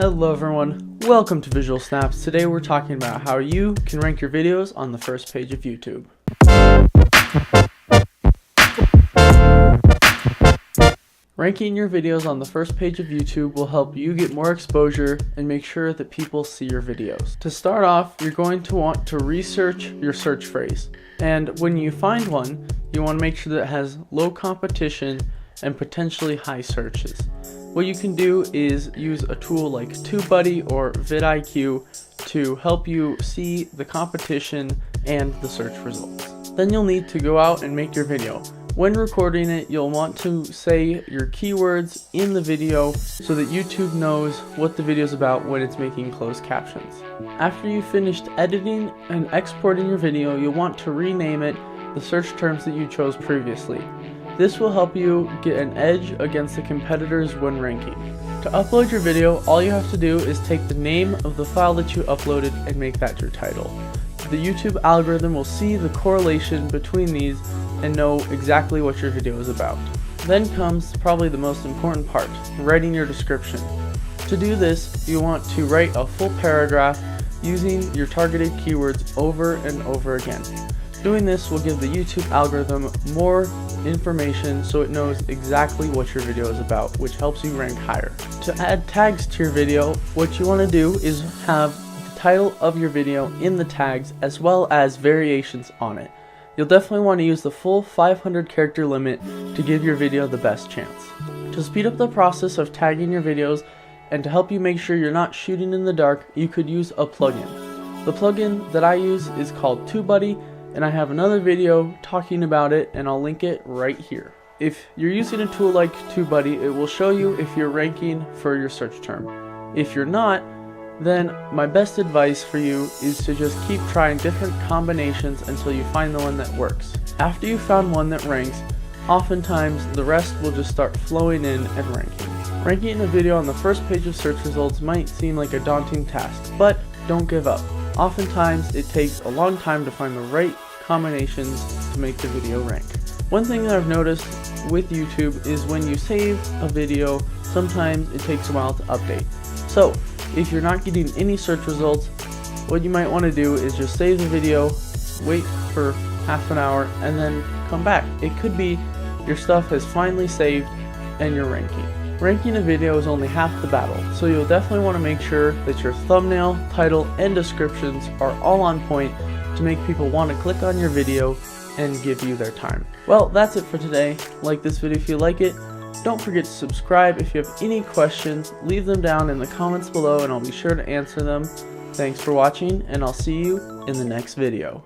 Hello everyone, welcome to VisualSnaps. Today we're talking about how you can rank your videos on the first page of YouTube. Ranking your videos on the first page of YouTube will help you get more exposure and make sure that people see your videos. To start off, you're going to want to research your search phrase. And when you find one, you want to make sure that it has low competition and potentially high searches. What you can do is use a tool like TubeBuddy or vidIQ to help you see the competition and the search results. Then you'll need to go out and make your video. When recording it, you'll want to say your keywords in the video so that YouTube knows what the video is about when it's making closed captions. After you've finished editing and exporting your video, you'll want to rename it the search terms that you chose previously. This will help you get an edge against the competitors when ranking. To upload your video, all you have to do is take the name of the file that you uploaded and make that your title. The YouTube algorithm will see the correlation between these and know exactly what your video is about. Then comes probably the most important part, writing your description. To do this, you want to write a full paragraph using your targeted keywords over and over again. Doing this will give the YouTube algorithm more information so it knows exactly what your video is about, which helps you rank higher. To add tags to your video, what you want to do is have the title of your video in the tags as well as variations on it. You'll definitely want to use the full 500 character limit to give your video the best chance. To speed up the process of tagging your videos and to help you make sure you're not shooting in the dark, you could use a plugin. The plugin that I use is called TubeBuddy, and I have another video talking about it, and I'll link it right here. If you're using a tool like TubeBuddy, it will show you if you're ranking for your search term. If you're not, then my best advice for you is to just keep trying different combinations until you find the one that works. After you found one that ranks, oftentimes the rest will just start flowing in and ranking. Ranking a video on the first page of search results might seem like a daunting task, but don't give up. Oftentimes, it takes a long time to find the right combinations to make the video rank. One thing that I've noticed with YouTube is when you save a video, sometimes it takes a while to update. So, if you're not getting any search results, what you might want to do is just save the video, wait for half an hour, and then come back. It could be your stuff has finally saved and you're ranking. Ranking a video is only half the battle, so you'll definitely want to make sure that your thumbnail, title, and descriptions are all on point to make people want to click on your video and give you their time. Well, that's it for today. Like this video if you like it. Don't forget to subscribe. If you have any questions, leave them down in the comments below and I'll be sure to answer them. Thanks for watching, and I'll see you in the next video.